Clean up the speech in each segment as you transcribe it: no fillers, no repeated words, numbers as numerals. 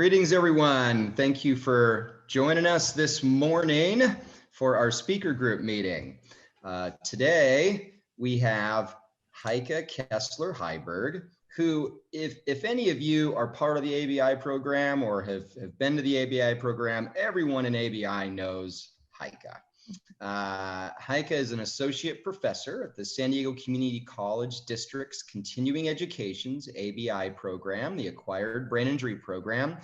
Greetings, everyone. Thank you for joining us this morning for our speaker group meeting. Today, we have Heike Kessler-Heiber, who, if any of you are part of the ABI program or have been to the ABI program, everyone in ABI knows Heike. Heike is an associate professor at the San Diego Community College District's Continuing Education's ABI program, the Acquired Brain Injury Program,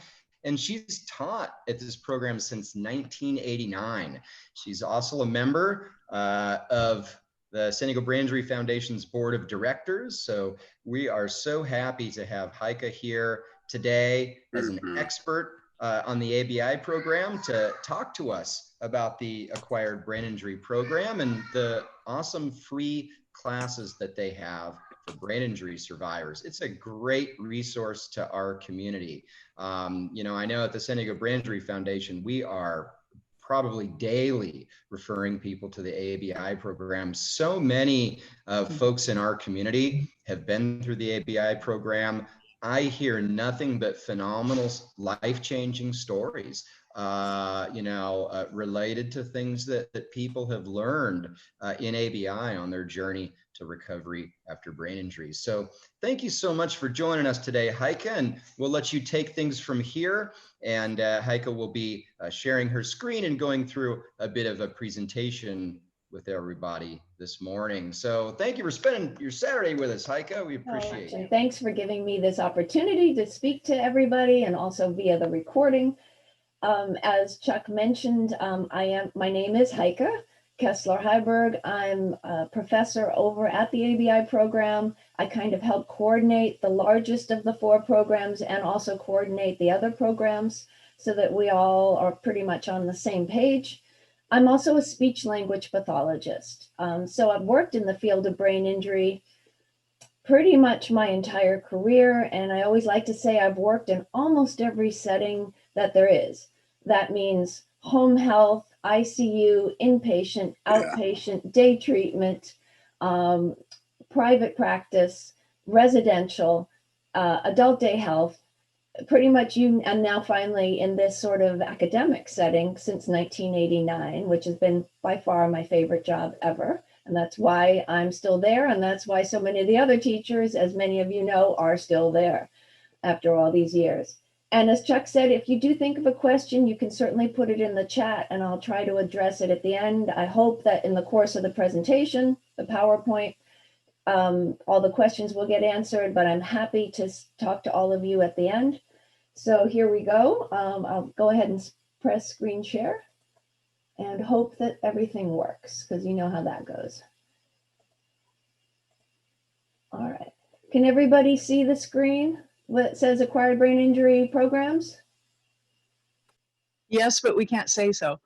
and she's taught at this program since 1989. She's also a member of the San Diego Brain Injury Foundation's Board of Directors. So we are so happy to have Heike here today as an expert on the ABI program to talk to us about the Acquired Brain Injury Program and the awesome free classes that they have for brain injury survivors. It's a great resource to our community. You know, I know at the San Diego Brain Injury Foundation, we are probably daily referring people to the ABI program. So many folks in our community have been through the ABI program. I hear nothing but phenomenal, life-changing stories, related to things that people have learned in ABI on their journey to recovery after brain injuries. So thank you so much for joining us today, Heike, and we'll let you take things from here. And Heike will be sharing her screen and going through a bit of a presentation with everybody this morning. So thank you for spending your Saturday with us, Heike. We appreciate it. Thanks for giving me this opportunity to speak to everybody and also via the recording. As Chuck mentioned, my name is Heike Kessler-Heiber. I'm a professor over at the ABI program. I kind of help coordinate the largest of the 4 programs and also coordinate the other programs so that we all are pretty much on the same page. I'm also a speech language pathologist. So I've worked in the field of brain injury pretty much my entire career. And I always like to say I've worked in almost every setting that there is. That means home health, ICU, inpatient, outpatient, day treatment, private practice, residential, adult day health. Pretty much and now finally in this sort of academic setting since 1989, which has been by far my favorite job ever. And that's why I'm still there. And that's why so many of the other teachers, as many of you know, are still there after all these years. And as Chuck said, if you do think of a question, you can certainly put it in the chat and I'll try to address it at the end. I hope that in the course of the presentation, the PowerPoint, all the questions will get answered, but I'm happy to talk to all of you at the end. So here we go. I'll go ahead and press screen share and hope that everything works because you know how that goes. All right. Can everybody see the screen? What says Acquired Brain Injury Programs? Yes, but we can't say so.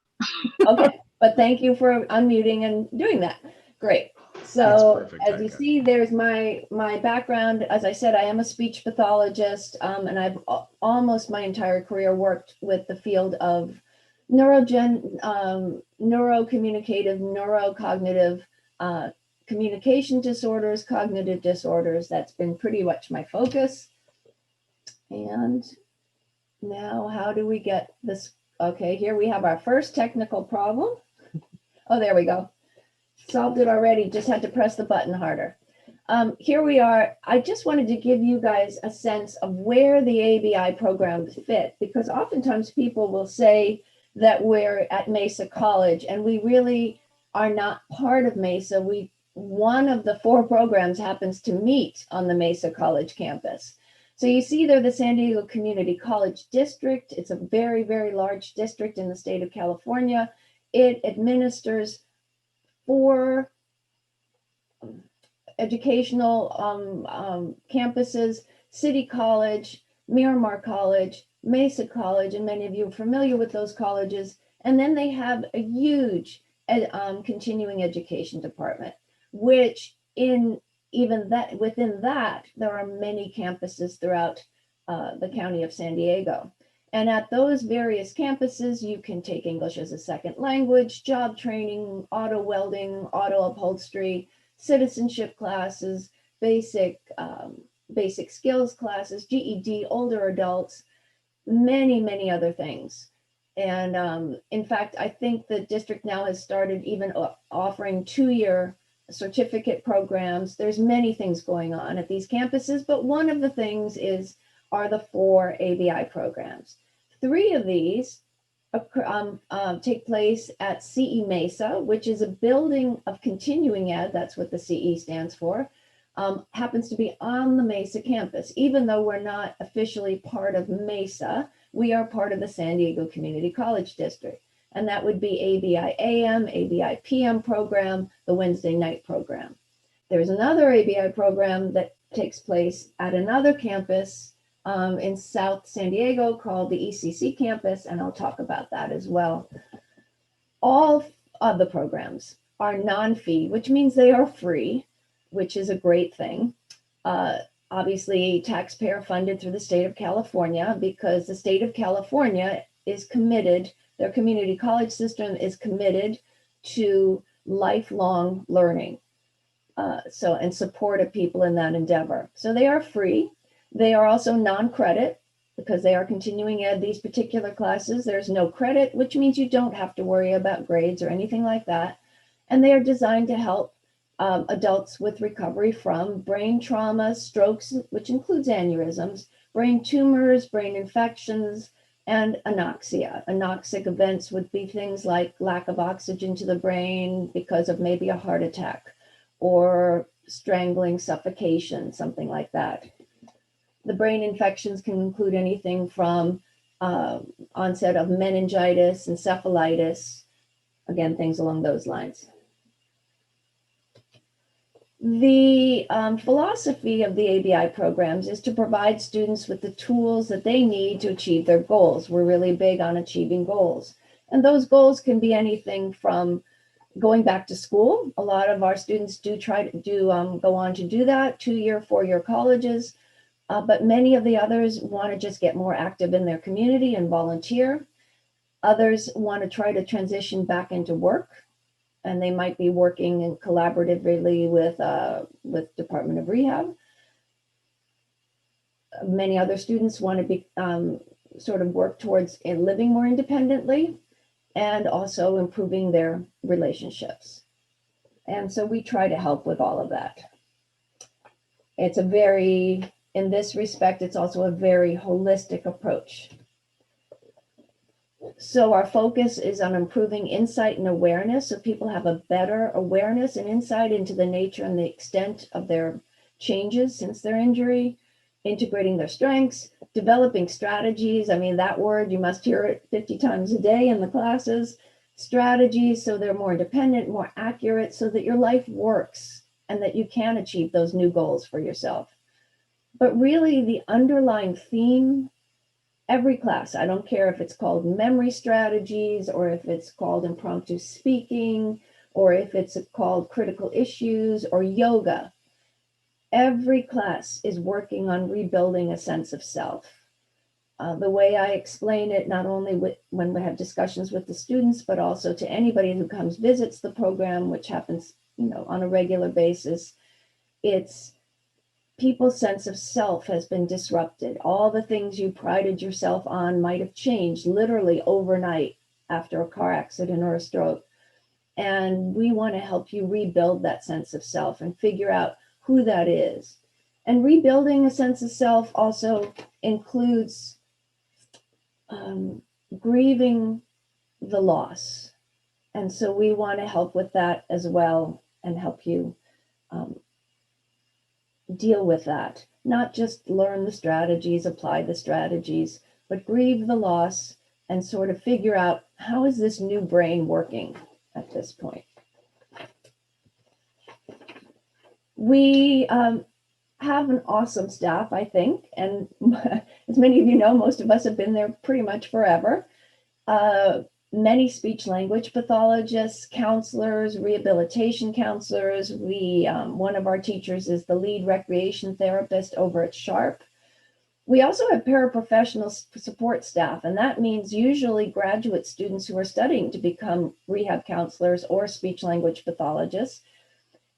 Okay, but thank you for unmuting and doing that. Great. So perfect, as you see, there's my background. As I said, I am a speech pathologist, and I've almost my entire career worked with the field of neurocommunicative, neurocognitive communication disorders, cognitive disorders. That's been pretty much my focus. And now how do we get this? Okay, here we have our first technical problem. Oh, there we go. Solved it already, just had to press the button harder. Here we are. I just wanted to give you guys a sense of where the ABI programs fit, because oftentimes people will say that we're at Mesa College and we really are not part of Mesa. One of the 4 programs happens to meet on the Mesa College campus. So you see there the San Diego Community College District. It's a very, very large district in the state of California. It administers 4 educational campuses: City College, Miramar College, Mesa College, and many of you are familiar with those colleges. And then they have a huge continuing education department, which within that, there are many campuses throughout the county of San Diego. And at those various campuses, you can take English as a second language, job training, auto welding, auto upholstery, citizenship classes, basic skills classes, GED, older adults, many other things. And in fact, I think the district now has started even offering 2-year certificate programs. There's many things going on at these campuses, but one of the things are the 4 ABI programs. 3 of these take place at CE Mesa, which is a building of continuing ed. That's what the CE stands for. Happens to be on the Mesa campus. Even though we're not officially part of Mesa, we are part of the San Diego Community College District. And that would be ABI AM, ABI PM program, the Wednesday night program. There's another ABI program that takes place at another campus in South San Diego called the ECC campus, and I'll talk about that as well. All of the programs are non-fee, which means they are free, which is a great thing. Obviously, taxpayer funded through the state of California, because the state of California is committed, their community college system is committed to lifelong learning. And support of people in that endeavor. So they are free. They are also non-credit, because they are continuing ed. These particular classes, there's no credit, which means you don't have to worry about grades or anything like that. And they are designed to help adults with recovery from brain trauma, strokes, which includes aneurysms, brain tumors, brain infections, and anoxia. Anoxic events would be things like lack of oxygen to the brain because of maybe a heart attack, or strangling, suffocation, something like that. The brain infections can include anything from onset of meningitis, encephalitis, again, things along those lines. The philosophy of the ABI programs is to provide students with the tools that they need to achieve their goals. We're really big on achieving goals. And those goals can be anything from going back to school. A lot of our students do go on to do that, 2-year, 4-year colleges. But many of the others want to just get more active in their community and volunteer. Others want to try to transition back into work, and they might be working collaboratively with Department of Rehab. Many other students want to be sort of work towards living more independently, and also improving their relationships. And so we try to help with all of that. In this respect, it's also a very holistic approach. So our focus is on improving insight and awareness, so people have a better awareness and insight into the nature and the extent of their changes since their injury, integrating their strengths, developing strategies. I mean, that word, you must hear it 50 times a day in the classes. Strategies so they're more independent, more accurate, so that your life works and that you can achieve those new goals for yourself. But really, the underlying theme, every class, I don't care if it's called memory strategies, or if it's called impromptu speaking, or if it's called critical issues or yoga, every class is working on rebuilding a sense of self. The way I explain it, not only when we have discussions with the students, but also to anybody who comes visits the program, which happens, on a regular basis, it's people's sense of self has been disrupted. All the things you prided yourself on might have changed literally overnight after a car accident or a stroke. And we want to help you rebuild that sense of self and figure out who that is. And rebuilding a sense of self also includes grieving the loss. And so we want to help with that as well, and help you deal with that. Not just learn the strategies, apply the strategies, but grieve the loss and sort of figure out, how is this new brain working at this point? We have an awesome staff, I think, and as many of you know, most of us have been there pretty much forever. Many speech language pathologists, counselors, rehabilitation counselors. One of our teachers is the lead recreation therapist over at Sharp. We also have paraprofessional support staff, and that means usually graduate students who are studying to become rehab counselors or speech language pathologists.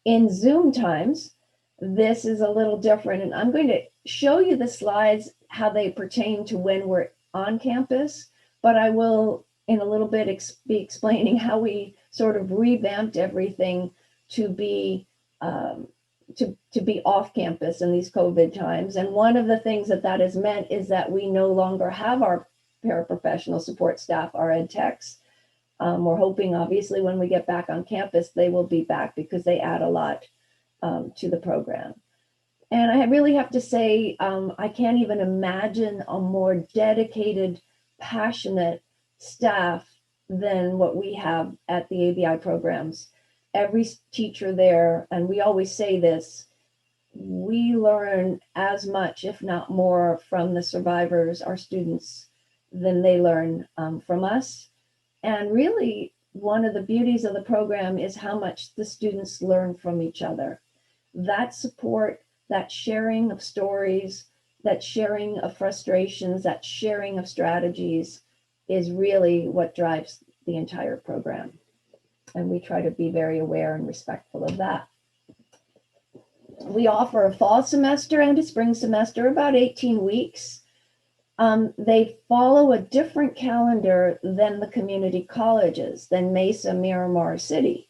In Zoom times, this is a little different, and I'm going to show you the slides, how they pertain to when we're on campus, but I will in a little bit be explaining how we sort of revamped everything to be off campus in these COVID times. And one of the things that has meant is that we no longer have our paraprofessional support staff, our ed techs. We're hoping, obviously, when we get back on campus, they will be back because they add a lot to the program. And I really have to say, I can't even imagine a more dedicated, passionate staff than what we have at the ABI programs. Every teacher there, and we always say this, we learn as much, if not more, from the survivors, our students, than they learn from us. And really, one of the beauties of the program is how much the students learn from each other. That support, that sharing of stories, that sharing of frustrations, that sharing of strategies is really what drives the entire program. And we try to be very aware and respectful of that. We offer a fall semester and a spring semester, about 18 weeks. They follow a different calendar than the community colleges, than Mesa, Miramar City.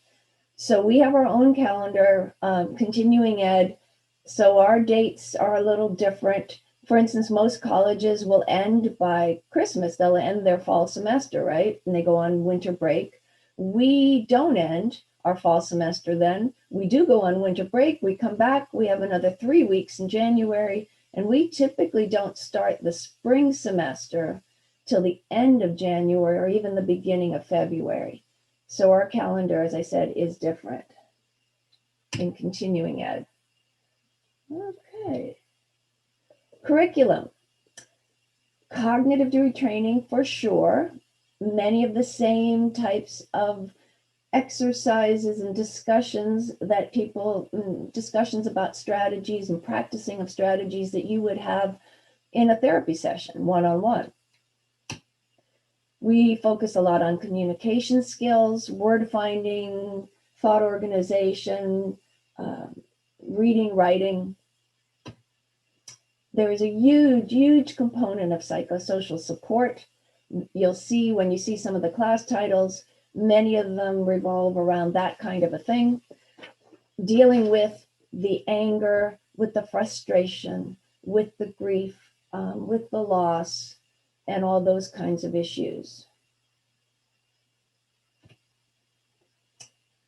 So we have our own calendar, continuing ed. So our dates are a little different. For instance, most colleges will end by Christmas. They'll end their fall semester, right? And they go on winter break. We don't end our fall semester then. We do go on winter break. We come back. We have another 3 weeks in January. And we typically don't start the spring semester till the end of January or even the beginning of February. So our calendar, as I said, is different in continuing ed. Okay. Curriculum. Cognitive retraining for sure. Many of the same types of exercises and discussions that discussions about strategies and practicing of strategies that you would have in a therapy session, one-on-one. We focus a lot on communication skills, word finding, thought organization, reading, writing. There is a huge component of psychosocial support. You'll see when you see some of the class titles, many of them revolve around that kind of a thing, dealing with the anger, with the frustration, with the grief, with the loss, and all those kinds of issues.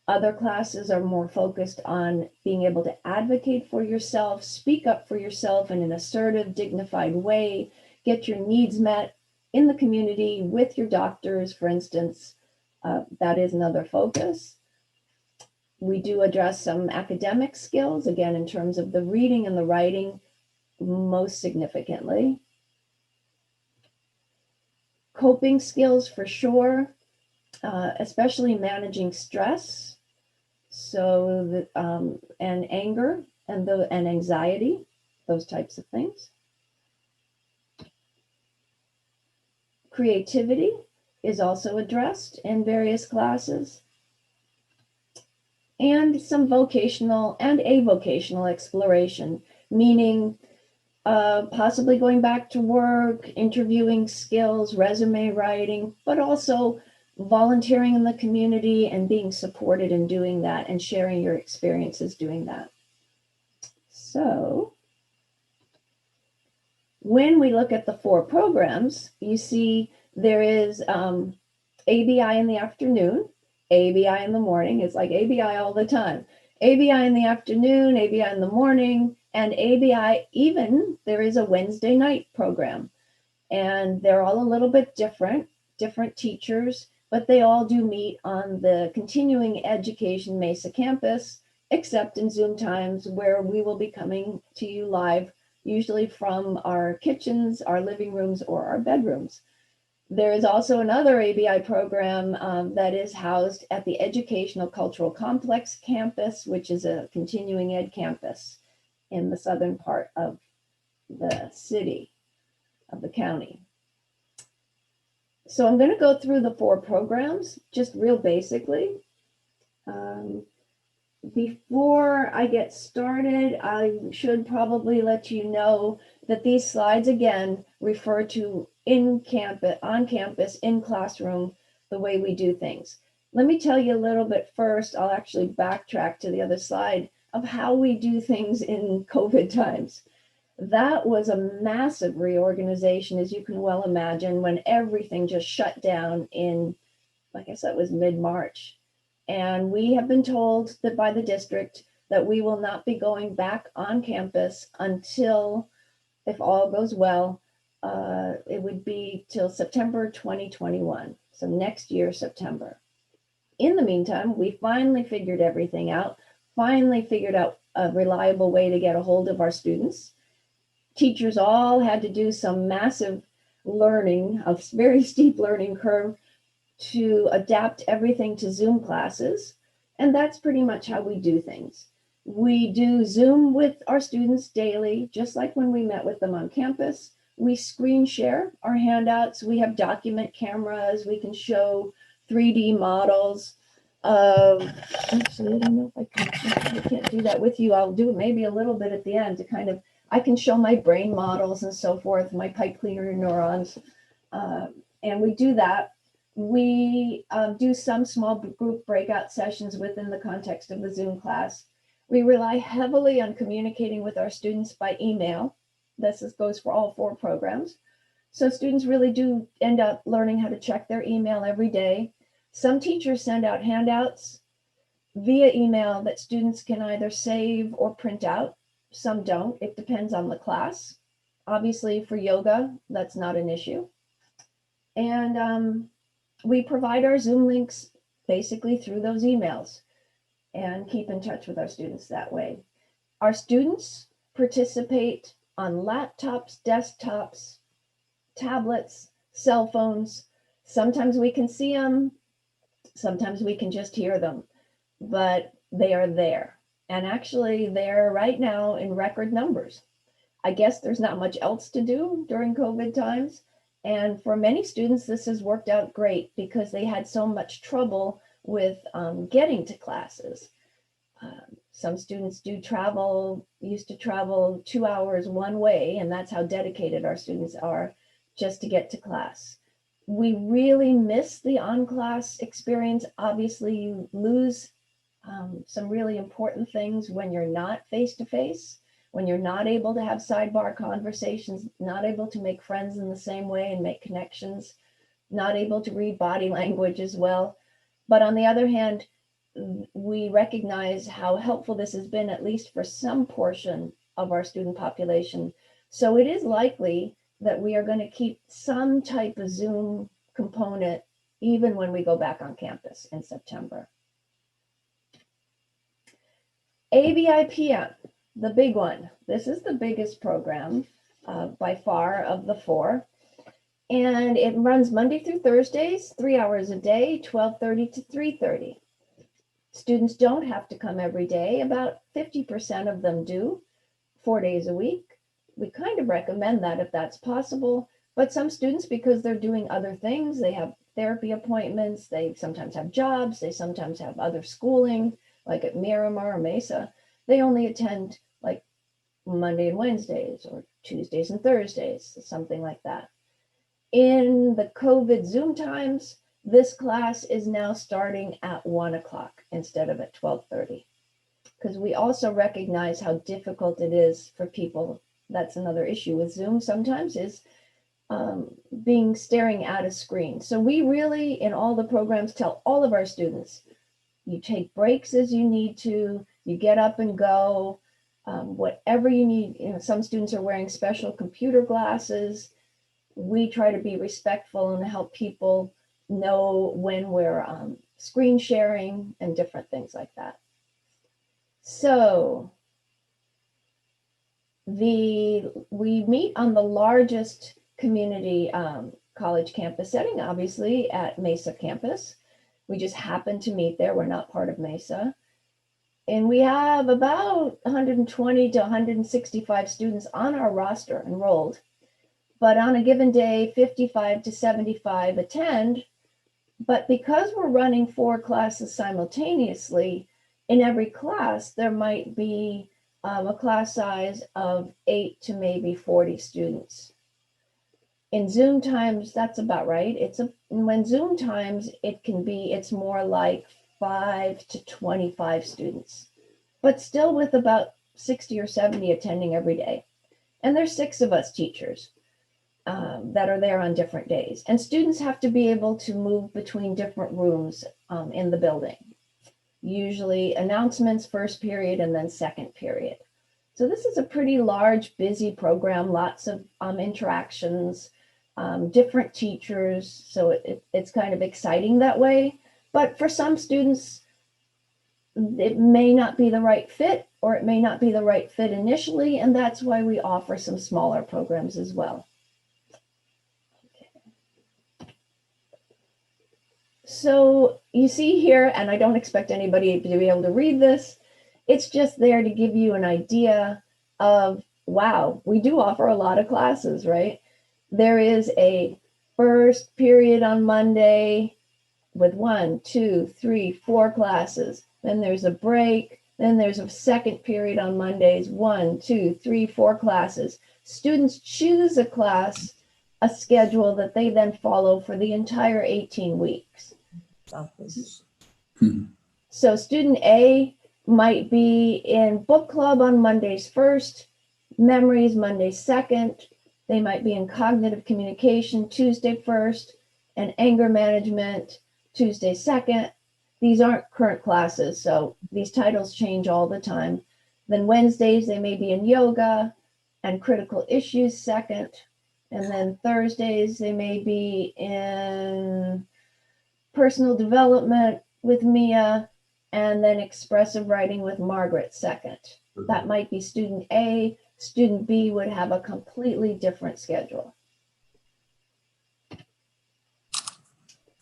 Other classes are more focused on being able to advocate for yourself, speak up for yourself in an assertive, dignified way, get your needs met in the community with your doctors, for instance. That is another focus. We do address some academic skills, again, in terms of the reading and the writing, most significantly. Coping skills for sure, especially managing stress, so that, and anger and anxiety, those types of things. Creativity is also addressed in various classes, and some vocational and avocational exploration, meaning possibly going back to work, interviewing skills, resume writing, but also volunteering in the community and being supported in doing that and sharing your experiences doing that. So when we look at the 4 programs, you see there is ABI in the afternoon, ABI in the morning. It's like ABI all the time. ABI in the afternoon, ABI in the morning, and ABI even, there is a Wednesday night program. And they're all a little bit different teachers, but they all do meet on the continuing education Mesa campus, except in Zoom times where we will be coming to you live, usually from our kitchens, our living rooms, or our bedrooms. There is also another ABI program that is housed at the Educational Cultural Complex campus, which is a continuing ed campus in the southern part of the city, of the county. So I'm going to go through the 4 programs, just real basically. Before I get started, I should probably let you know that these slides, again, refer to in campus, on campus, in classroom, the way we do things. Let me tell you a little bit first. I'll actually backtrack to the other slide of how we do things in COVID times. That was a massive reorganization, as you can well imagine, when everything just shut down in, like I said, it was mid-March. And we have been told that by the district that we will not be going back on campus until, if all goes well, it would be till September 2021. So next year, September. In the meantime, we finally figured everything out, finally figured out a reliable way to get a hold of our students. Teachers all had to do some massive learning, a very steep learning curve to adapt everything to Zoom classes. And that's pretty much how we do things. We do Zoom with our students daily, just like when we met with them on campus. We screen share our handouts. We have document cameras. We can show 3D models of, actually, I don't know if I can't do that with you. I'll do it maybe a little bit at the end to kind of, I can show my brain models and so forth, my pipe cleaner neurons. And we do that. We do some small group breakout sessions within the context of the Zoom class. We rely heavily on communicating with our students by email. This goes for all 4 programs. So students really do end up learning how to check their email every day. Some teachers send out handouts via email that students can either save or print out. Some don't. It depends on the class. Obviously, for yoga, that's not an issue. And we provide our Zoom links basically through those emails and keep in touch with our students that way. Our students participate on laptops, desktops, tablets, cell phones. Sometimes we can see them, sometimes we can just hear them, but they are there. And actually they're right now in record numbers. I guess there's not much else to do during COVID times. And for many students, this has worked out great because they had so much trouble with getting to classes. Some students used to travel 2 hours one way, and that's how dedicated our students are just to get to class. We really miss the on-class experience. Obviously, you lose some really important things when you're not face-to-face, when you're not able to have sidebar conversations, not able to make friends in the same way and make connections, not able to read body language as well. But on the other hand, we recognize how helpful this has been, at least for some portion of our student population. So it is likely that we are going to keep some type of Zoom component even when we go back on campus in September. ABIPM, the big one. This is the biggest program by far of the 4. And it runs Monday through Thursdays, 3 hours a day, 12:30 to 3:30. Students don't have to come every day. About 50% of them do, 4 days a week. We kind of recommend that if that's possible. But some students, because they're doing other things, they have therapy appointments, they sometimes have jobs, they sometimes have other schooling, like at Miramar or Mesa, they only attend like Monday and Wednesdays or Tuesdays and Thursdays, something like that. In the COVID Zoom times, this class is now starting at 1 o'clock instead of at 12:30, because we also recognize how difficult it is for people. That's another issue with Zoom sometimes, is staring at a screen. So we really, in all the programs, tell all of our students, you take breaks as you need to, you get up and go, whatever you need. You know, some students are wearing special computer glasses. We try to be respectful and help people know when we're screen sharing and different things like that. So we meet on the largest community college campus setting, obviously at Mesa campus. We just happen to meet there. We're not part of Mesa. And we have about 120 to 165 students on our roster enrolled. But on a given day, 55 to 75 attend. But because we're running 4 classes simultaneously, in every class, there might be a class size of 8 to maybe 40 students. In Zoom times, that's about right. When Zoom times, it's more like 5 to 25 students, but still with about 60 or 70 attending every day. And there's 6 of us teachers that are there on different days. And students have to be able to move between different rooms in the building. Usually announcements first period and then second period. So this is a pretty large, busy program, lots of interactions, different teachers. So it's kind of exciting that way. But for some students, it may not be the right fit, or it may not be the right fit initially. And that's why we offer some smaller programs as well. So you see here, and I don't expect anybody to be able to read this, it's just there to give you an idea of, wow, we do offer a lot of classes, right? There is a first period on Monday with 1, 2, 3, 4 classes. Then there's a break. Then there's a second period on Mondays, 1, 2, 3, 4 classes. Students choose a class, a schedule that they then follow for the entire 18 weeks. So student A might be in book club on Mondays 1st, memories Monday 2nd. They might be in cognitive communication Tuesday 1st, and anger management Tuesday 2nd. These aren't current classes, so these titles change all the time. Then Wednesdays, they may be in yoga and critical issues 2nd. And then Thursdays, they may be in personal development with Mia, and then expressive writing with Margaret 2nd. That might be student A. Student B would have a completely different schedule.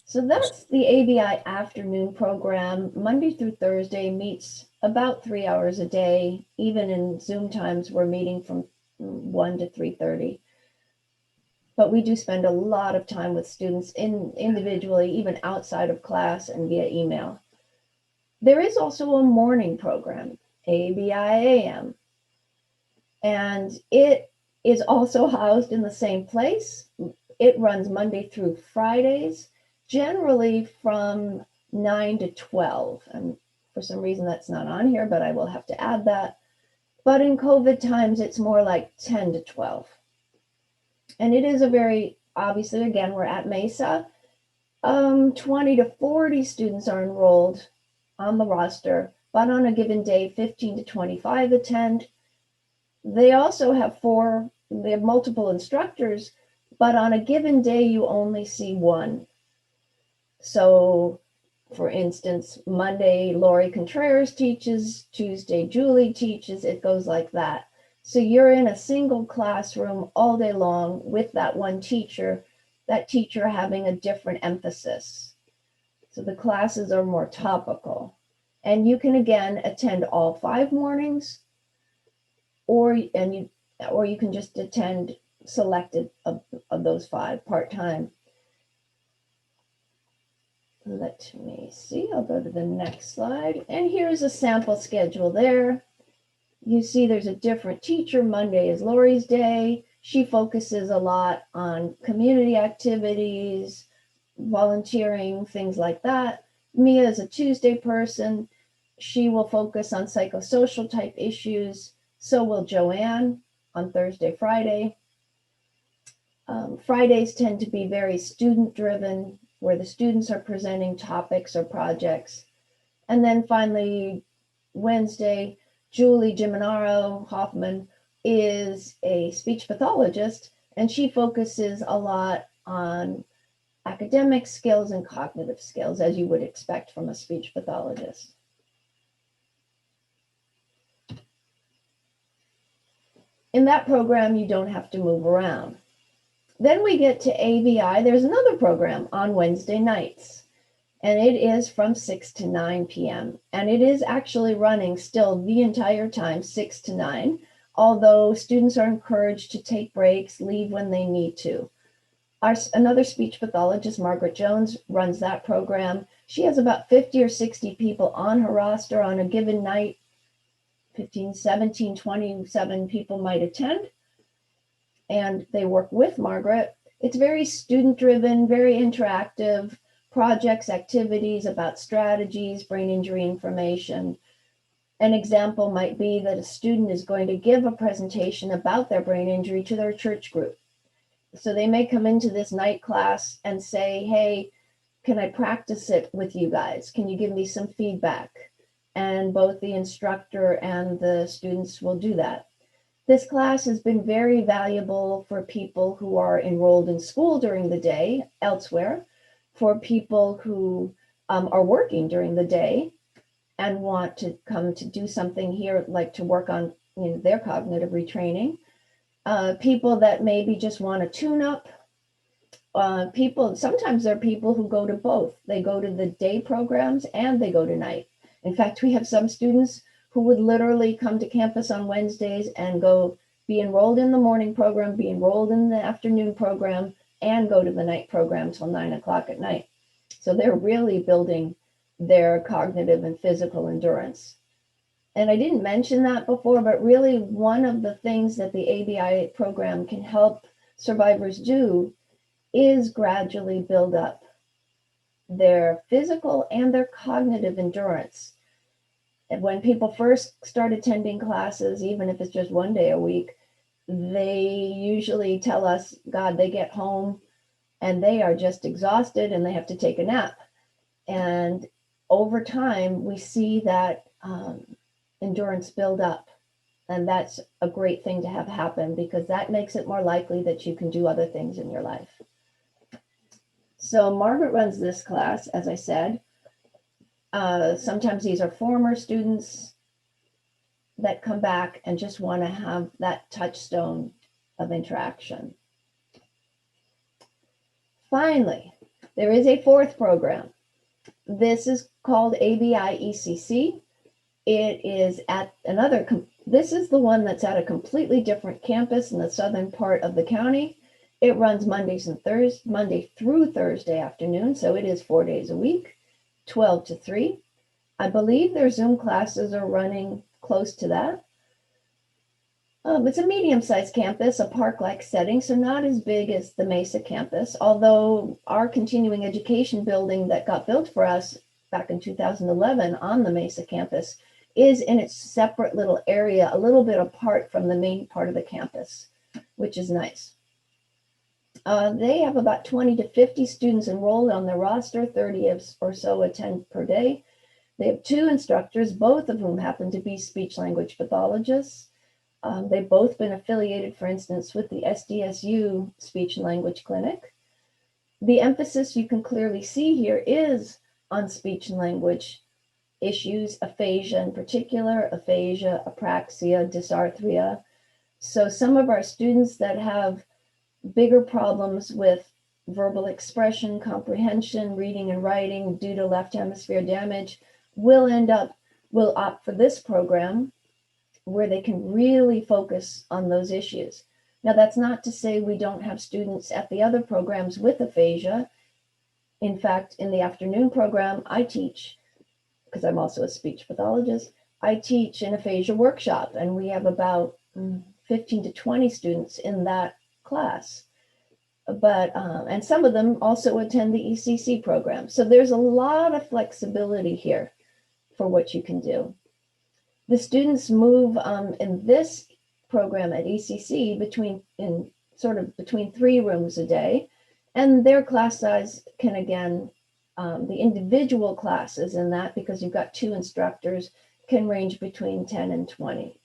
So that's the ABI afternoon program. Monday through Thursday meets about 3 hours a day. Even in Zoom times, we're meeting from 1 to 3:30. But we do spend a lot of time with students individually, even outside of class and via email. There is also a morning program, ABIAM, and it is also housed in the same place. It runs Monday through Fridays, generally from 9 to 12. And for some reason that's not on here, but I will have to add that. But in COVID times, it's more like 10 to 12. And it is a very, obviously, again, we're at Mesa. 20 to 40 students are enrolled on the roster, but on a given day, 15 to 25 attend. They also have they have multiple instructors, but on a given day, you only see one. So, for instance, Monday, Lori Contreras teaches, Tuesday, Julie teaches, it goes like that. So you're in a single classroom all day long with that one teacher, that teacher having a different emphasis. So the classes are more topical. And you can, again, attend all 5 mornings, or you can just attend selected of those 5 part-time. Let me see, I'll go to the next slide. And here's a sample schedule there. You see there's a different teacher. Monday is Lori's day. She focuses a lot on community activities, volunteering, things like that. Mia is a Tuesday person. She will focus on psychosocial type issues. So will Joanne on Thursday, Friday. Fridays tend to be very student driven, where the students are presenting topics or projects. And then finally, Wednesday, Julie Giminaro Hoffman is a speech pathologist, and she focuses a lot on academic skills and cognitive skills, as you would expect from a speech pathologist. In that program, you don't have to move around. Then we get to ABI. There's another program on Wednesday nights, and it is from 6 to 9 p.m. And it is actually running still the entire time, 6 to 9, although students are encouraged to take breaks, leave when they need to. Another speech pathologist, Margaret Jones, runs that program. She has about 50 or 60 people on her roster on a given night. 15, 17, 27 people might attend. And they work with Margaret. It's very student-driven, very interactive, projects, activities about strategies, brain injury information. An example might be that a student is going to give a presentation about their brain injury to their church group. So they may come into this night class and say, hey, can I practice it with you guys? Can you give me some feedback? And both the instructor and the students will do that. This class has been very valuable for people who are enrolled in school during the day elsewhere, for people who are working during the day and want to come to do something here, like to work on their cognitive retraining. People that maybe just want to tune up. Sometimes there are people who go to both. They go to the day programs and they go to night. In fact, we have some students who would literally come to campus on Wednesdays and go be enrolled in the morning program, be enrolled in the afternoon program, and go to the night program till 9 o'clock at night. So they're really building their cognitive and physical endurance. And I didn't mention that before, but really one of the things that the ABI program can help survivors do is gradually build up their physical and their cognitive endurance. And when people first start attending classes, even if it's just one day a week, they usually tell us, God, they get home and they are just exhausted and they have to take a nap. And over time, we see that endurance build up. And that's a great thing to have happen, because that makes it more likely that you can do other things in your life. So Margaret runs this class, as I said. Sometimes these are former students that come back and just want to have that touchstone of interaction. Finally, there is a fourth program. This is called ABIECC. It is at this is the one that's at a completely different campus in the southern part of the county. It runs Monday through Thursday afternoon, so it is 4 days a week, 12 to 3. I believe their Zoom classes are running close to that. It's a medium-sized campus, a park-like setting, so not as big as the Mesa campus, although our continuing education building that got built for us back in 2011 on the Mesa campus is in its separate little area, a little bit apart from the main part of the campus, which is nice. They have about 20 to 50 students enrolled on their roster, 30 or so attend per day. They have 2 instructors, both of whom happen to be speech-language pathologists. They've both been affiliated, for instance, with the SDSU Speech and Language Clinic. The emphasis you can clearly see here is on speech and language issues, aphasia in particular, aphasia, apraxia, dysarthria. So some of our students that have bigger problems with verbal expression, comprehension, reading and writing due to left hemisphere damage will opt for this program, where they can really focus on those issues. Now, that's not to say we don't have students at the other programs with aphasia. In fact, in the afternoon program, I teach, because I'm also a speech pathologist, I teach an aphasia workshop, and we have about 15 to 20 students in that class. But and some of them also attend the ECC program. So there's a lot of flexibility here for what you can do. The students move in this program at ECC between 3 rooms a day, and their class size can, again, the individual classes in that, because you've got 2 instructors, can range between 10 and 20.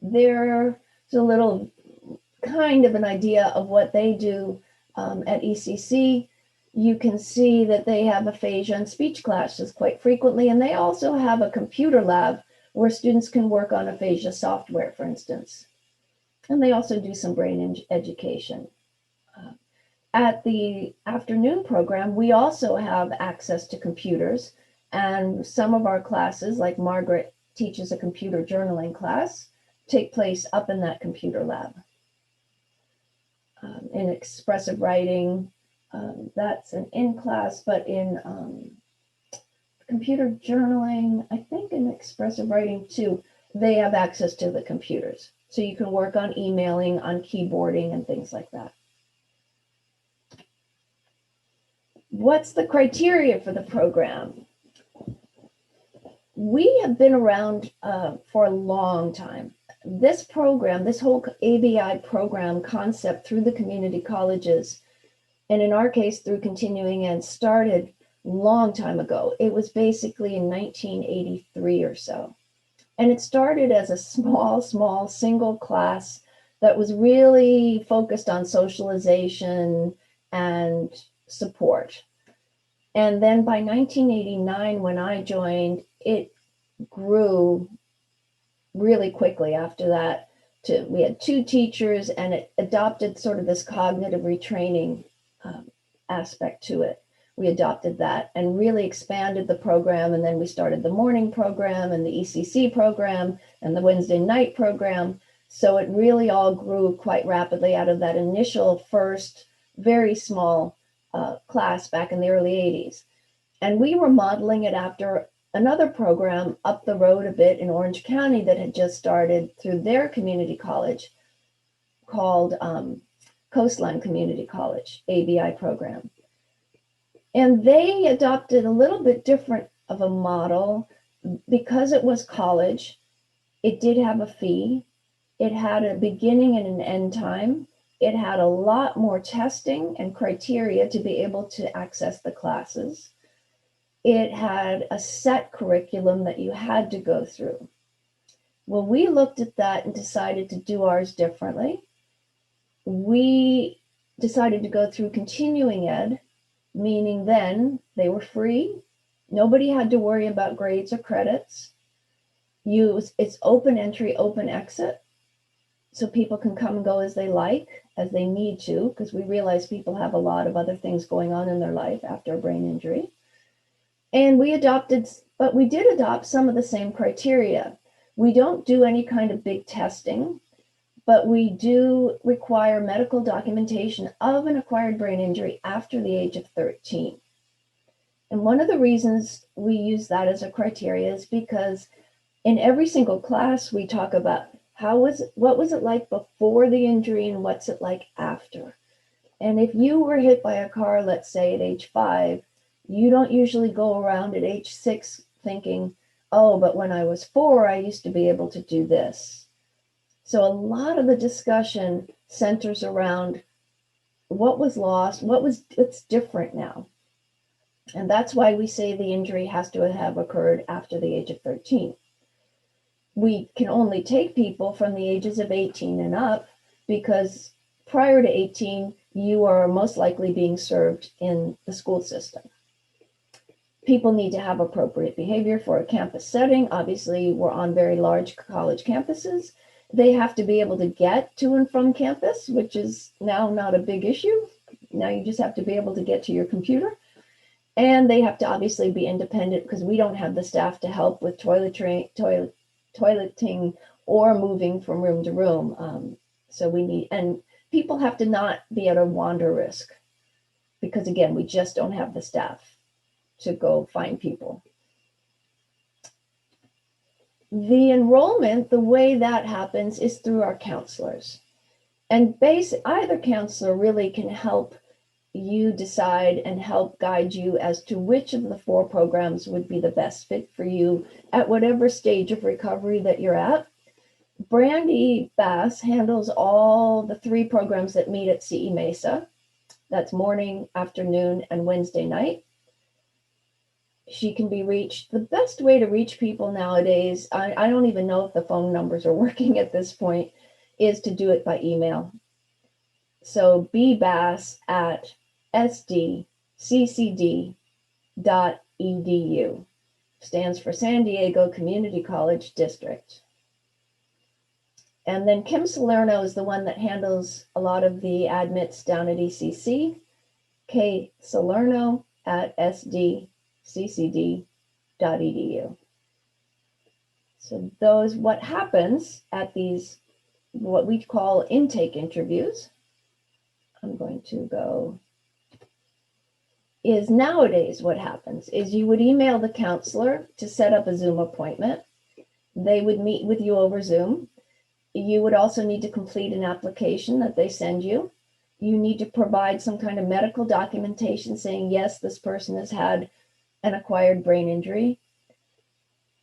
There's a little kind of an idea of what they do at ECC. You can see that they have aphasia and speech classes quite frequently, and they also have a computer lab where students can work on aphasia software, for instance. And they also do some brain education. At the afternoon program, we also have access to computers, and some of our classes, like Margaret teaches a computer journaling class, take place up in that computer lab. In expressive writing, that's an in-class, but in computer journaling, I think in expressive writing too, they have access to the computers. So you can work on emailing, on keyboarding, and things like that. What's the criteria for the program? We have been around for a long time. This program, this whole ABI program concept through the community colleges, and in our case through continuing ed, started long time ago. It was basically in 1983 or so. And it started as a small single class that was really focused on socialization and support. And then by 1989, when I joined, it grew really quickly after that. We had 2 teachers, and it adopted sort of this cognitive retraining aspect to it. We adopted that and really expanded the program. And then we started the morning program and the ECC program and the Wednesday night program. So it really all grew quite rapidly out of that initial first very small class back in the early 80s. And we were modeling it after another program up the road a bit in Orange County that had just started through their community college called Coastline Community College, ABI program. And they adopted a little bit different of a model because it was college. It did have a fee. It had a beginning and an end time. It had a lot more testing and criteria to be able to access the classes. It had a set curriculum that you had to go through. Well, we looked at that and decided to do ours differently. We decided to go through continuing ed, meaning then they were free. Nobody had to worry about grades or credits. It's open entry, open exit. So people can come and go as they like, as they need to, because we realize people have a lot of other things going on in their life after a brain injury. And we did adopt some of the same criteria. We don't do any kind of big testing, but we do require medical documentation of an acquired brain injury after the age of 13. And one of the reasons we use that as a criteria is because in every single class, we talk about what was it like before the injury and what's it like after. And if you were hit by a car, let's say at age 5, you don't usually go around at age 6 thinking, oh, but when I was 4, I used to be able to do this. So a lot of the discussion centers around what was lost, what's different now. And that's why we say the injury has to have occurred after the age of 13. We can only take people from the ages of 18 and up because prior to 18, you are most likely being served in the school system. People need to have appropriate behavior for a campus setting. Obviously, we're on very large college campuses. They have to be able to get to and from campus, which is now not a big issue. Now you just have to be able to get to your computer. And they have to obviously be independent because we don't have the staff to help with toileting or moving from room to room. And people have to not be at a wander risk because again, we just don't have the staff to go find people. The enrollment, the way that happens is through our counselors. And either counselor really can help you decide and help guide you as to which of the 4 programs would be the best fit for you at whatever stage of recovery that you're at. Brandy Bass handles all the 3 programs that meet at CE Mesa. That's morning, afternoon, and Wednesday night. She can be reached. The best way to reach people nowadays, I don't even know if the phone numbers are working at this point, is to do it by email. So bbass@sdccd.edu stands for San Diego Community College District. And then Kim Salerno is the one that handles a lot of the admits down at ECC. K Salerno at sdccd.edu. So what happens at these, what we call intake interviews, I'm going to go, is nowadays what happens is you would email the counselor to set up a Zoom appointment. They would meet with you over Zoom. You would also need to complete an application that they send you. You need to provide some kind of medical documentation saying, yes, this person has had an acquired brain injury.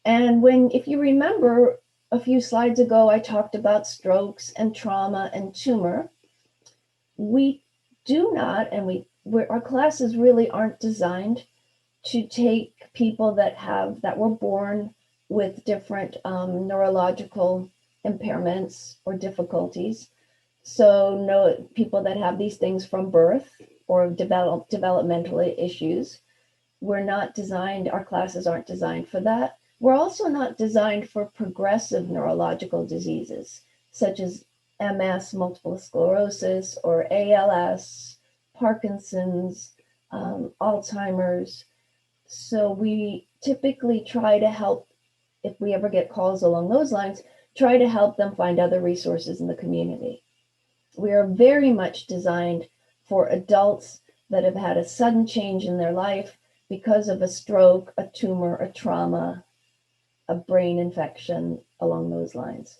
And if you remember a few slides ago, I talked about strokes and trauma and tumor. We do not, and our classes really aren't designed to take people that were born with different neurological impairments or difficulties. So no, people that have these things from birth or developmental issues. Our classes aren't designed for that. We're also not designed for progressive neurological diseases, such as MS, multiple sclerosis, or ALS, Parkinson's, Alzheimer's. So we typically try to help, if we ever get calls along those lines, try to help them find other resources in the community. We are very much designed for adults that have had a sudden change in their life because of a stroke, a tumor, a trauma, a brain infection, along those lines.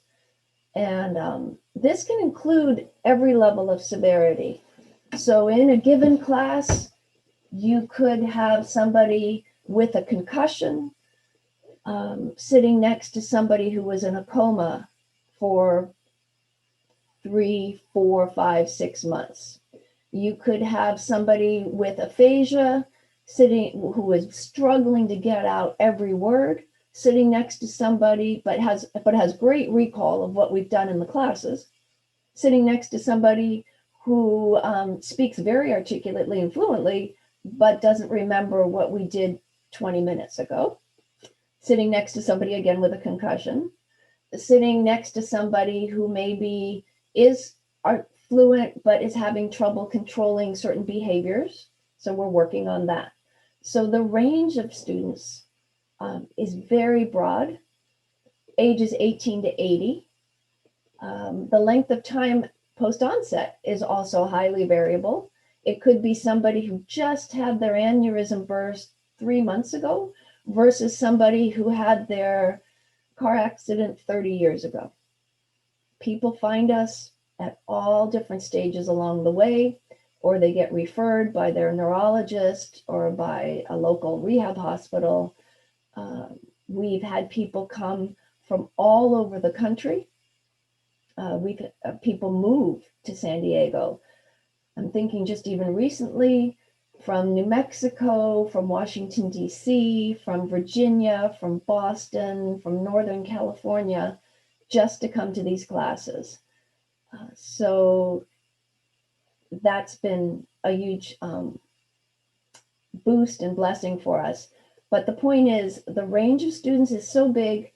And this can include every level of severity. So in a given class, you could have somebody with a concussion sitting next to somebody who was in a coma for 3, 4, 5, 6 months. You could have somebody with aphasia who was struggling to get out every word, sitting next to somebody but has great recall of what we've done in the classes, sitting next to somebody who speaks very articulately and fluently but doesn't remember what we did 20 minutes ago, sitting next to somebody again with a concussion, sitting next to somebody who maybe is fluent but is having trouble controlling certain behaviors. So we're working on that. So the range of students is very broad, ages 18 to 80. The length of time post-onset is also highly variable. It could be somebody who just had their aneurysm burst 3 months ago versus somebody who had their car accident 30 years ago. People find us at all different stages along the way, or they get referred by their neurologist or by a local rehab hospital. We've had people come from all over the country. We've had people move to San Diego. I'm thinking just even recently from New Mexico, from Washington, D.C., from Virginia, from Boston, from Northern California, just to come to these classes. So that's been a huge boost and blessing for us. But the point is, the range of students is so big,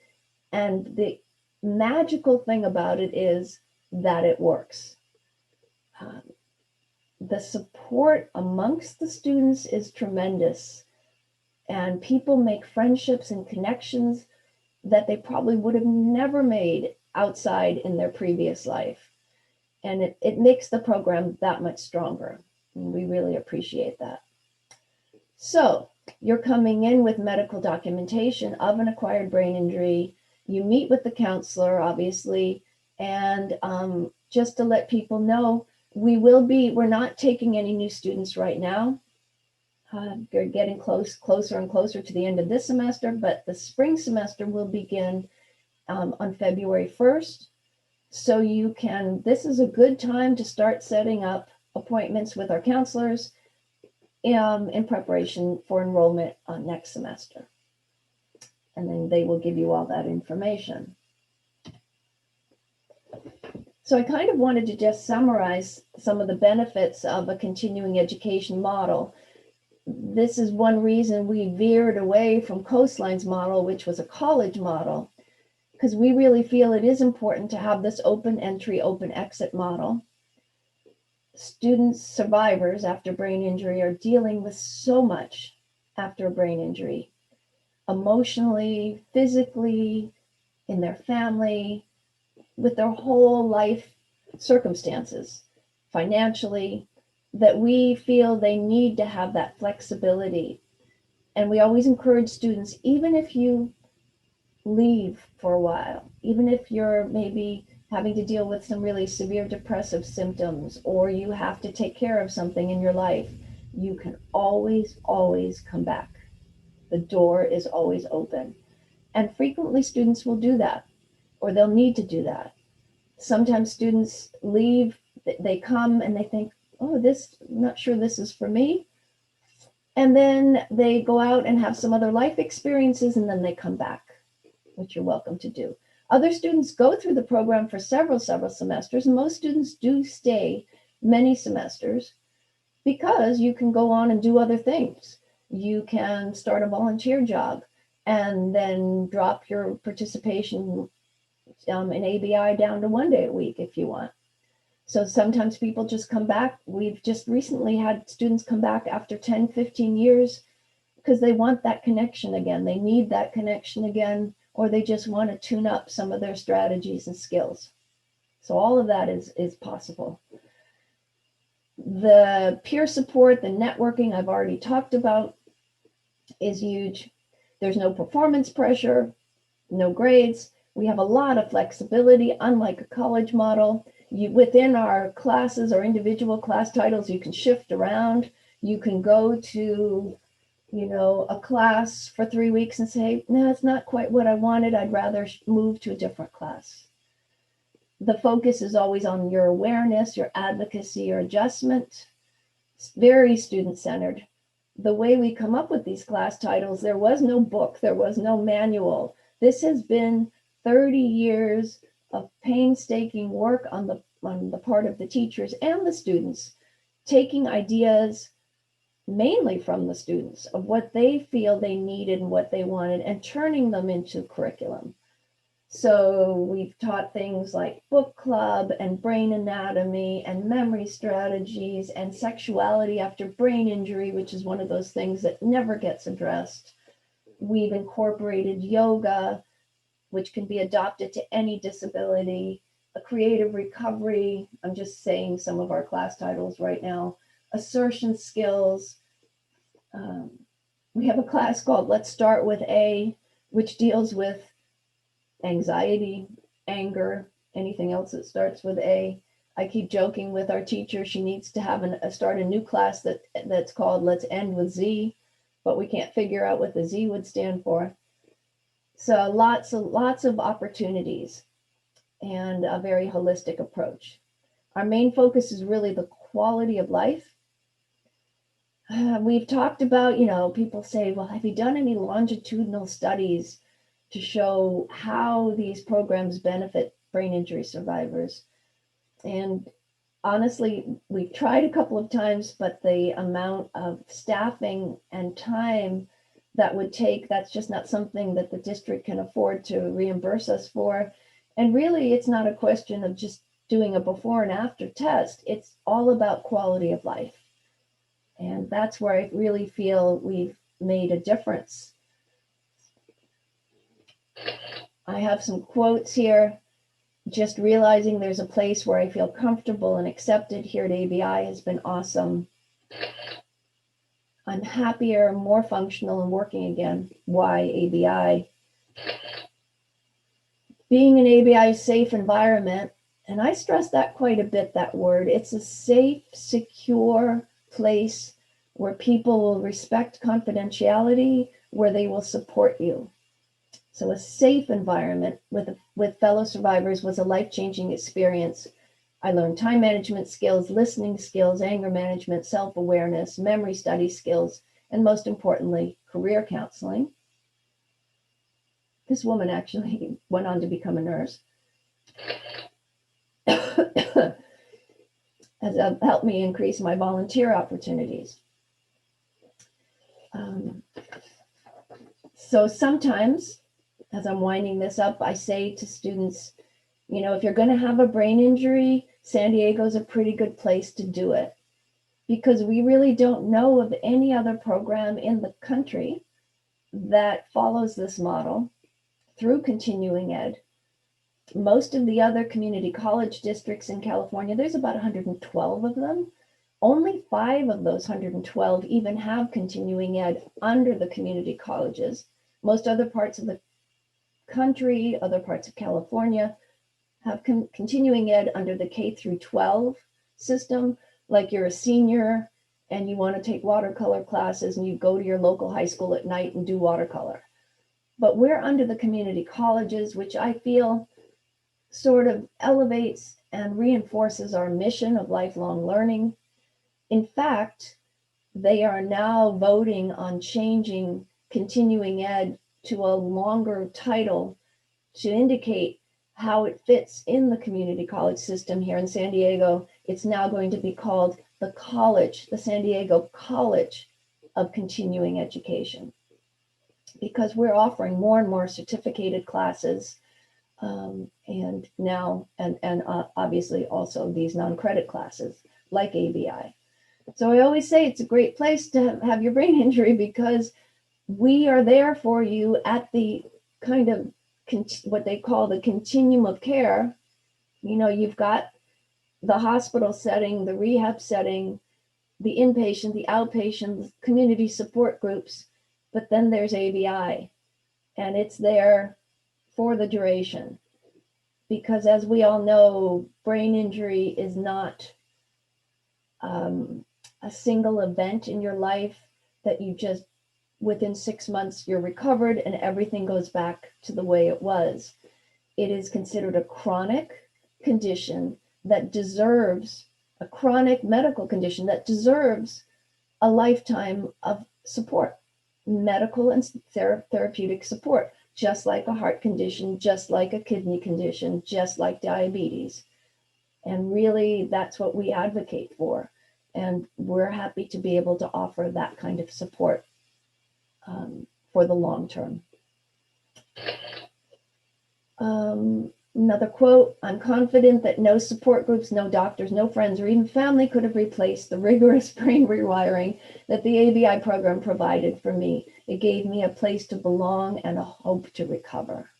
and the magical thing about it is that it works. The support amongst the students is tremendous, and people make friendships and connections that they probably would have never made outside in their previous life. And it makes the program that much stronger. And we really appreciate that. So you're coming in with medical documentation of an acquired brain injury. You meet with the counselor, obviously, and just to let people know, we're not taking any new students right now. They're getting closer and closer to the end of this semester, but the spring semester will begin on February 1st. So this is a good time to start setting up appointments with our counselors in preparation for enrollment next semester. And then they will give you all that information. So I kind of wanted to just summarize some of the benefits of a continuing education model. This is one reason we veered away from Coastline's model, which was a college model, because we really feel it is important to have this open entry, open exit model. Students, survivors after brain injury are dealing with so much after a brain injury, emotionally, physically, in their family, with their whole life circumstances, financially, that we feel they need to have that flexibility. And we always encourage students, even if you leave for a while, even if you're maybe having to deal with some really severe depressive symptoms, or you have to take care of something in your life, you can always, always come back. The door is always open. And frequently students will do that, or they'll need to do that. Sometimes students leave, they come and they think, oh, I'm not sure this is for me. And then they go out and have some other life experiences, and then they come back, which you're welcome to do. Other students go through the program for several semesters, and most students do stay many semesters because you can go on and do other things. You can start a volunteer job and then drop your participation in ABI down to 1 day a week if you want. So sometimes people just come back. We've just recently had students come back after 10, 15 years because they want that connection again. They need that connection again, or they just want to tune up some of their strategies and skills. So all of that is possible. The peer support, the networking I've already talked about is huge. There's no performance pressure, no grades. We have a lot of flexibility, unlike a college model. Within our classes or individual class titles, you can shift around. You can go to, a class for 3 weeks and say, no, it's not quite what I wanted. I'd rather move to a different class. The focus is always on your awareness, your advocacy, your adjustment. It's very student-centered. The way we come up with these class titles, there was no book, there was no manual. This has been 30 years of painstaking work on the part of the teachers and the students, taking ideas mainly from the students of what they feel they needed and what they wanted and turning them into curriculum. So we've taught things like book club and brain anatomy and memory strategies and sexuality after brain injury, which is one of those things that never gets addressed. We've incorporated yoga, which can be adopted to any disability, a creative recovery. I'm just saying some of our class titles right now. Assertion skills. We have a class called Let's Start with A, which deals with anxiety, anger, anything else that starts with A. I keep joking with our teacher, she needs to start a new class that's called Let's End with Z, but we can't figure out what the Z would stand for. So lots of opportunities and a very holistic approach. Our main focus is really the quality of life. We've talked about, people say, well, have you done any longitudinal studies to show how these programs benefit brain injury survivors? And honestly, we've tried a couple of times, but the amount of staffing and time that would take, that's just not something that the district can afford to reimburse us for. And really, it's not a question of just doing a before and after test. It's all about quality of life. And that's where I really feel we've made a difference. I have some quotes here. Just realizing there's a place where I feel comfortable and accepted here at ABI has been awesome. I'm happier, more functional, and working again. Why ABI? Being an ABI safe environment, and I stress that quite a bit, that word. It's a safe, secure place where people will respect confidentiality, where they will support you. So a safe environment with fellow survivors was a life-changing experience. I learned time management skills, listening skills, anger management, self-awareness, memory study skills, and most importantly, career counseling. This woman actually went on to become a nurse. Has helped me increase my volunteer opportunities. So sometimes, as I'm winding this up, I say to students, if you're going to have a brain injury, San Diego's a pretty good place to do it, because we really don't know of any other program in the country that follows this model through continuing ed. Most of the other community college districts in California, there's about 112 of them. Only 5 of those 112 even have continuing ed under the community colleges. Most other parts of the country, other parts of California, have continuing ed under the K through 12 system, like you're a senior and you want to take watercolor classes and you go to your local high school at night and do watercolor. But we're under the community colleges, which I feel sort of elevates and reinforces our mission of lifelong learning. In fact, they are now voting on changing continuing ed to a longer title to indicate how it fits in the community college system here in San Diego. It's now going to be called the college, the San Diego College of Continuing Education, because we're offering more and more certificated classes, and now, and obviously also these non-credit classes like ABI. So I always say it's a great place to have your brain injury, because we are there for you at the kind of what they call the continuum of care. You know, you've got the hospital setting, the rehab setting, the inpatient, the outpatient, the community support groups, but then there's ABI, and it's there for the duration. Because as we all know, brain injury is not a single event in your life that you just, within 6 months, you're recovered and everything goes back to the way it was. It is considered a chronic condition that deserves, a chronic medical condition that deserves a lifetime of support, medical and therapeutic support, just like a heart condition, just like a kidney condition, just like diabetes. And really, that's what we advocate for. And we're happy to be able to offer that kind of support for the long term. Another quote, "I'm confident that no support groups, no doctors, no friends, or even family could have replaced the rigorous brain rewiring that the ABI program provided for me. It gave me a place to belong and a hope to recover."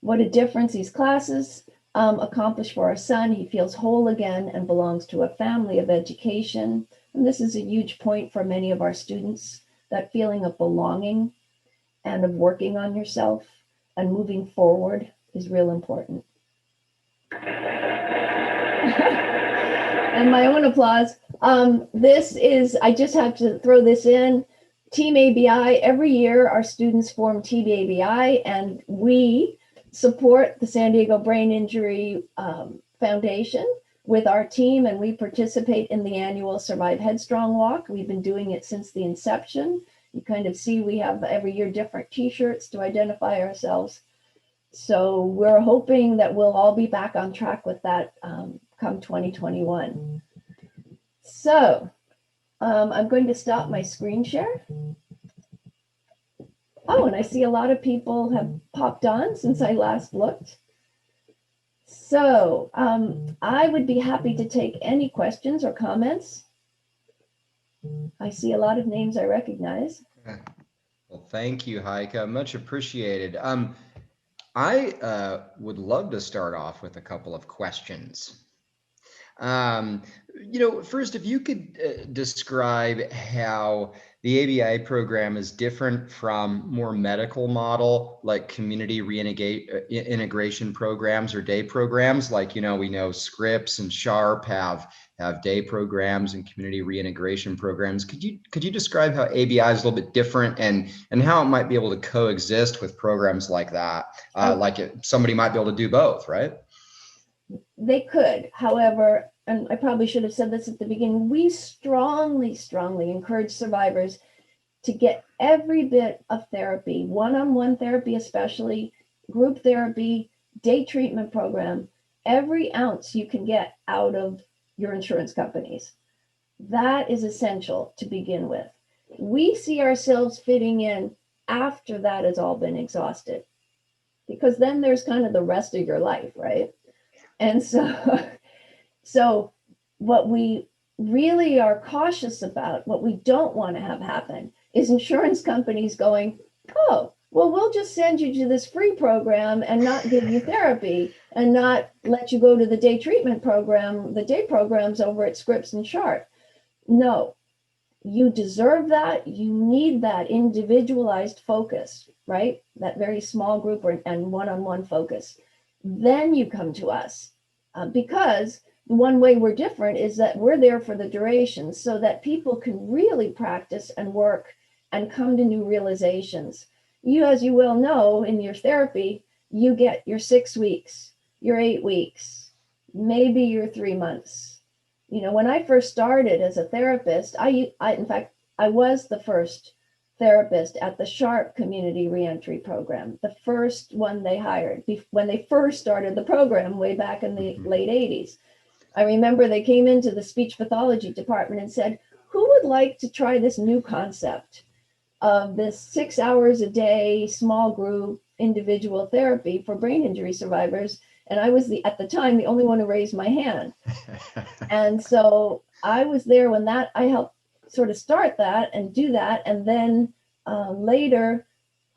What a difference these classes accomplish for our son. He feels whole again and belongs to a family of education. And this is a huge point for many of our students, that feeling of belonging and of working on yourself and moving forward is real important. And my own applause. This is, I just have to throw this in, Team ABI. Every year our students form Team ABI, and we support the San Diego Brain Injury Foundation with our team, and we participate in the annual Survive Headstrong Walk. We've been doing it since the inception. You kind of see we have every year different t-shirts to identify ourselves. So we're hoping that we'll all be back on track with that come 2021. So I'm going to stop my screen share. Oh, and I see a lot of people have popped on since I last looked. So I would be happy to take any questions or comments. I see a lot of names I recognize. Well, thank you, Heike. Much appreciated. I would love to start off with a couple of questions. First, if you could describe how the ABI program is different from more medical model, like community reintegration programs or day programs, like, we know Scripps and Sharp have day programs and community reintegration programs. Could you describe how ABI is a little bit different and how it might be able to coexist with programs like that? Somebody might be able to do both, right? They could, however, and I probably should have said this at the beginning, we strongly, strongly encourage survivors to get every bit of therapy, one-on-one therapy especially, group therapy, day treatment program, every ounce you can get out of your insurance companies. That is essential to begin with. We see ourselves fitting in after that has all been exhausted, because then there's kind of the rest of your life, right? And so what we really are cautious about, what we don't want to have happen, is insurance companies going, "Oh, well, we'll just send you to this free program and not give you therapy and not let you go to the day treatment program, the day programs over at Scripps and Sharp." No, You deserve that. You need that individualized focus, right? That very small group and one-on-one focus. Then you come to us because the one way we're different is that we're there for the duration so that people can really practice and work and come to new realizations. You, as you well know, in your therapy, you get your 6 weeks, your 8 weeks, maybe your 3 months. You know, when I first started as a therapist, in fact, I was the first therapist at the SHARP Community Reentry Program, the first one they hired when they first started the program way back in the late 80s. I remember they came into the speech pathology department and said, who would like to try this new concept of this 6 hours a day, small group, individual therapy for brain injury survivors? And I was at the time, the only one who raised my hand. And so I was there when I helped sort of start that and do that. And then later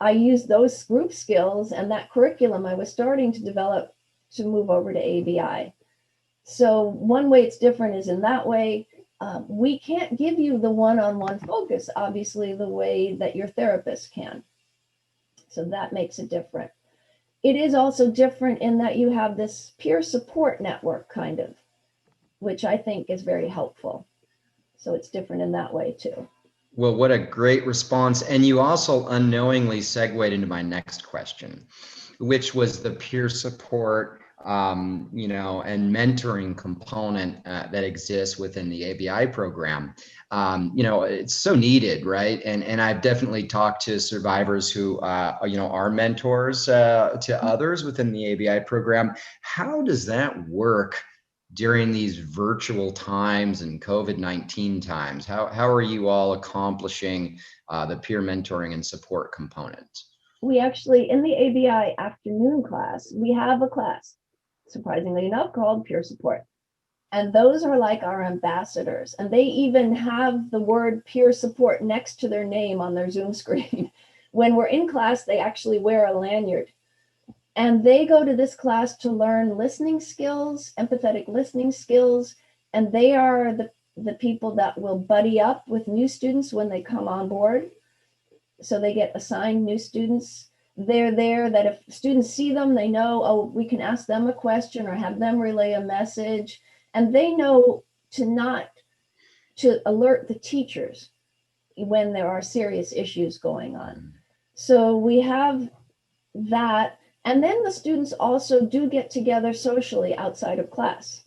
I used those group skills and that curriculum I was starting to develop to move over to ABI. So one way it's different is in that way, we can't give you the one-on-one focus, obviously, the way that your therapist can. So that makes it different. It is also different in that you have this peer support network kind of, which I think is very helpful. So it's different in that way too. Well, what a great response. And you also unknowingly segued into my next question, which was the peer support, and mentoring component that exists within the ABI program. It's so needed, right? And I've definitely talked to survivors who, are mentors to others within the ABI program. How does that work during these virtual times and COVID-19 times? How are you all accomplishing the peer mentoring and support component? We actually, in the ABI afternoon class, we have a class, surprisingly enough, called peer support. And those are like our ambassadors. And they even have the word peer support next to their name on their Zoom screen. When we're in class, they actually wear a lanyard. And they go to this class to learn listening skills, empathetic listening skills. And they are the people that will buddy up with new students when they come on board. So they get assigned new students. They're there that if students see them, they know, oh, we can ask them a question or have them relay a message. And they know to alert the teachers when there are serious issues going on. So we have that. And then the students also do get together socially outside of class,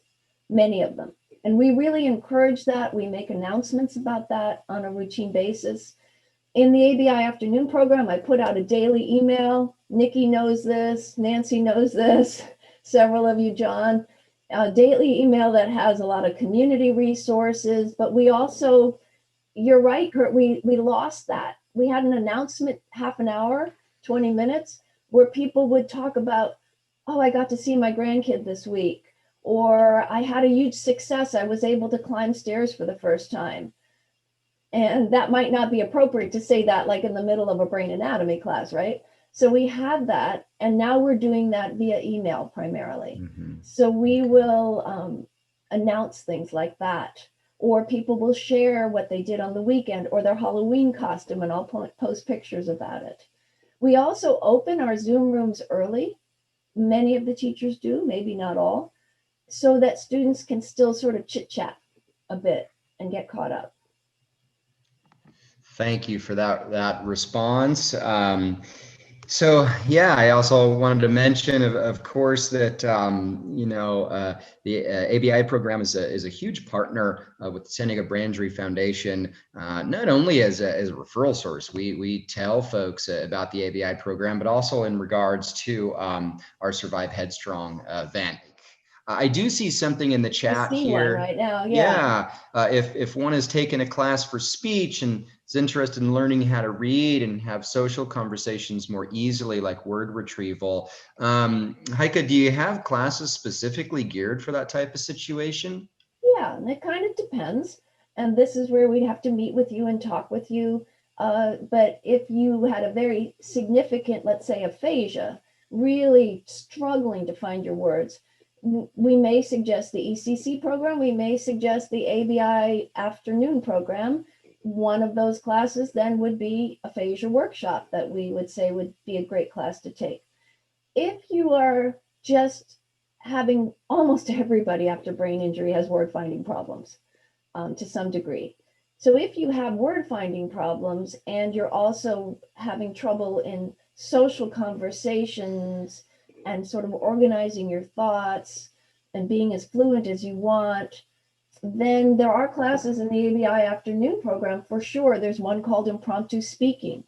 many of them. And we really encourage that. We make announcements about that on a routine basis. In the ABI afternoon program, I put out a daily email. Nikki knows this, Nancy knows this, several of you, John, a daily email that has a lot of community resources, but we also, you're right, Kurt, we lost that. We had an announcement, half an hour, 20 minutes, where people would talk about, oh, I got to see my grandkid this week, or I had a huge success. I was able to climb stairs for the first time. And that might not be appropriate to say that like in the middle of a brain anatomy class, right? So we had that, and now we're doing that via email primarily. Mm-hmm. So we will announce things like that, or people will share what they did on the weekend or their Halloween costume, and I'll post pictures about it. We also open our Zoom rooms early. Many of the teachers do, maybe not all, so that students can still sort of chit chat a bit and get caught up. Thank you for that response. So yeah, I also wanted to mention, of course, that the ABI program is a huge partner with the San Diego Brain Injury Foundation, not only as a referral source. We tell folks about the ABI program, but also in regards to our Survive Headstrong event. I do see something in the chat here right now. Yeah. If one has taken a class for speech and is interested in learning how to read and have social conversations more easily, like word retrieval, Heike, do you have classes specifically geared for that type of situation? Yeah, and it kind of depends. And this is where we'd have to meet with you and talk with you. But if you had a very significant, let's say, aphasia, really struggling to find your words, we may suggest the ECC program. We may suggest the ABI afternoon program. one of those classes then would be aphasia workshop that we would say would be a great class to take. If you are just having, almost everybody after brain injury has word finding problems to some degree. So if you have word finding problems and you're also having trouble in social conversations and sort of organizing your thoughts and being as fluent as you want, then there are classes in the ABI afternoon program for sure. There's one called impromptu speaking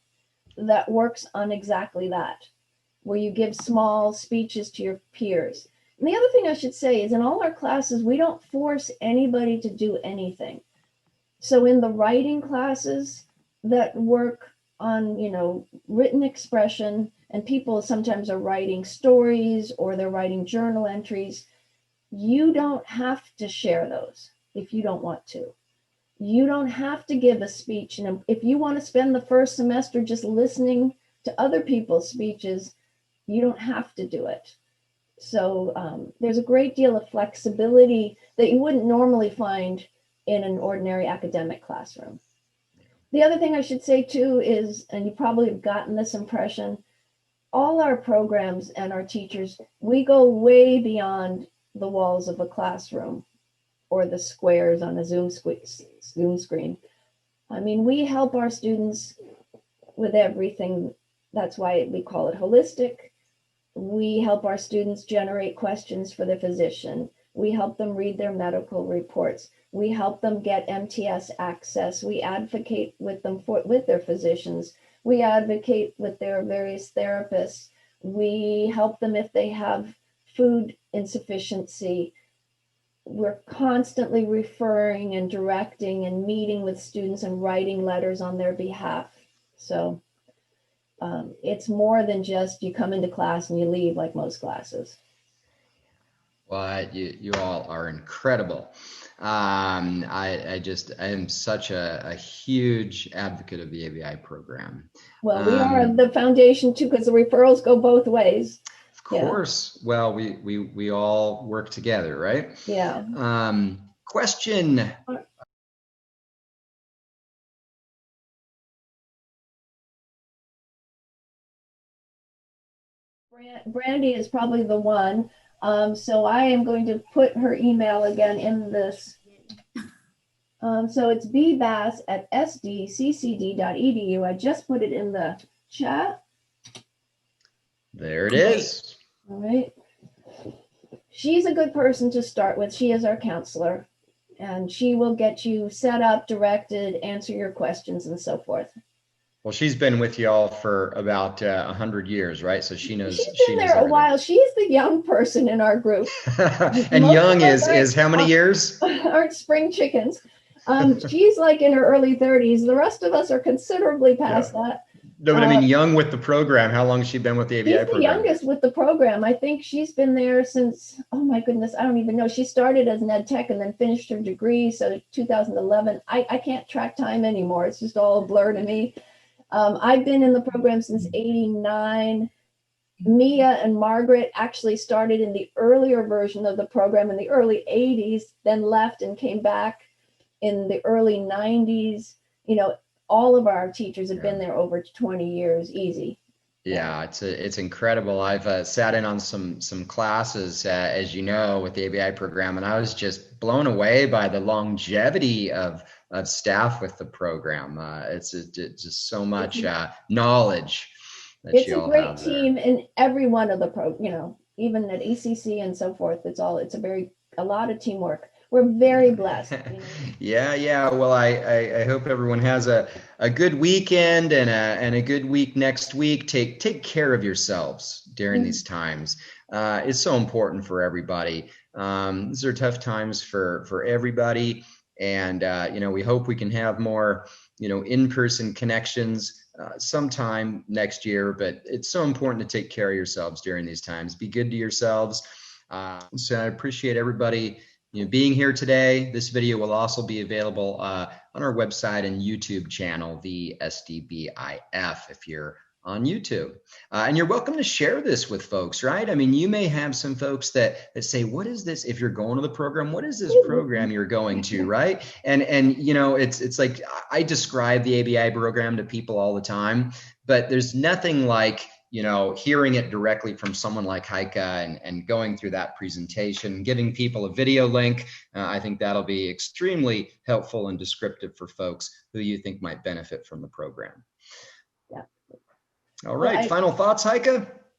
that works on exactly that, where you give small speeches to your peers. And the other thing I should say is in all our classes, we don't force anybody to do anything. So in the writing classes that work on, written expression, and people sometimes are writing stories or they're writing journal entries, you don't have to share those if you don't want to. You don't have to give a speech. And if you want to spend the first semester just listening to other people's speeches, you don't have to do it. So there's a great deal of flexibility that you wouldn't normally find in an ordinary academic classroom. The other thing I should say too is, and you probably have gotten this impression, all our programs and our teachers, we go way beyond the walls of a classroom or the squares on a Zoom screen. I mean, we help our students with everything. That's why we call it holistic. We help our students generate questions for the physician. We help them read their medical reports. We help them get MTS access. We advocate with them with their physicians. We advocate with their various therapists. We help them if they have food insufficiency. We're constantly referring and directing and meeting with students and writing letters on their behalf. So it's more than just you come into class and you leave like most classes. Well, you all are incredible. I am such a huge advocate of the ABI program. Well, we are the foundation too, because the referrals go both ways. Of course. Yeah. Well, we all work together, right? Yeah. Question. Brandy is probably the one. So I am going to put her email again in this. So it's bbass@sdccd.edu. I just put it in the chat. There it is. All right. She's a good person to start with. She is our counselor, and she will get you set up, directed, answer your questions, and so forth. Well, she's been with y'all for about 100 years, right? So she knows. She's been there a while. She's the young person in our group. And young is how many years? Aren't spring chickens. She's like in her early 30s. The rest of us are considerably past that. No, but I mean, young with the program. How long has she been with the ABI program? She's the youngest with the program. I think she's been there since, oh my goodness, I don't even know. She started as an ed tech and then finished her degree. So 2011, I can't track time anymore. It's just all a blur to me. I've been in the program since '89. Mia and Margaret actually started in the earlier version of the program in the early '80s, then left and came back in the early '90s. All of our teachers have been there over 20 years, easy. Yeah, it's incredible. I've sat in on some classes, as you know, with the ABI program, and I was just blown away by the longevity of staff with the program. It's just so much knowledge that it's you all a great have team there. in every one of the even at ECC and so forth. It's a lot of teamwork. We're very blessed. Yeah. Well, I hope everyone has a good weekend and a good week next week. Take care of yourselves during these times. It's so important for everybody. These are tough times for everybody, and we hope we can have more in-person connections sometime next year. But it's so important to take care of yourselves during these times. Be good to yourselves. So I appreciate everybody being here today. This video will also be available on our website and YouTube channel, the SDBIF, if you're on YouTube. And you're welcome to share this with folks, right? I mean, you may have some folks that say, what is this? If you're going to the program, what is this program you're going to, right? And you know, it's like, I describe the ABI program to people all the time, but there's nothing like, you know, hearing it directly from someone like Heike and going through that presentation, giving people a video link. I think that'll be extremely helpful and descriptive for folks who you think might benefit from the program. Yeah. All right, final thoughts, Heike?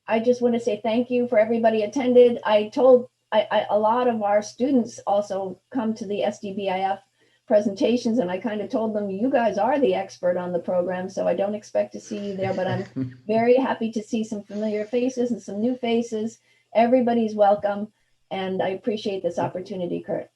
I just want to say thank you for everybody attended. A lot of our students also come to the SDBIF presentations, and I kind of told them, you guys are the expert on the program, so I don't expect to see you there, but I'm very happy to see some familiar faces and some new faces. Everybody's welcome, and I appreciate this opportunity, Kurt.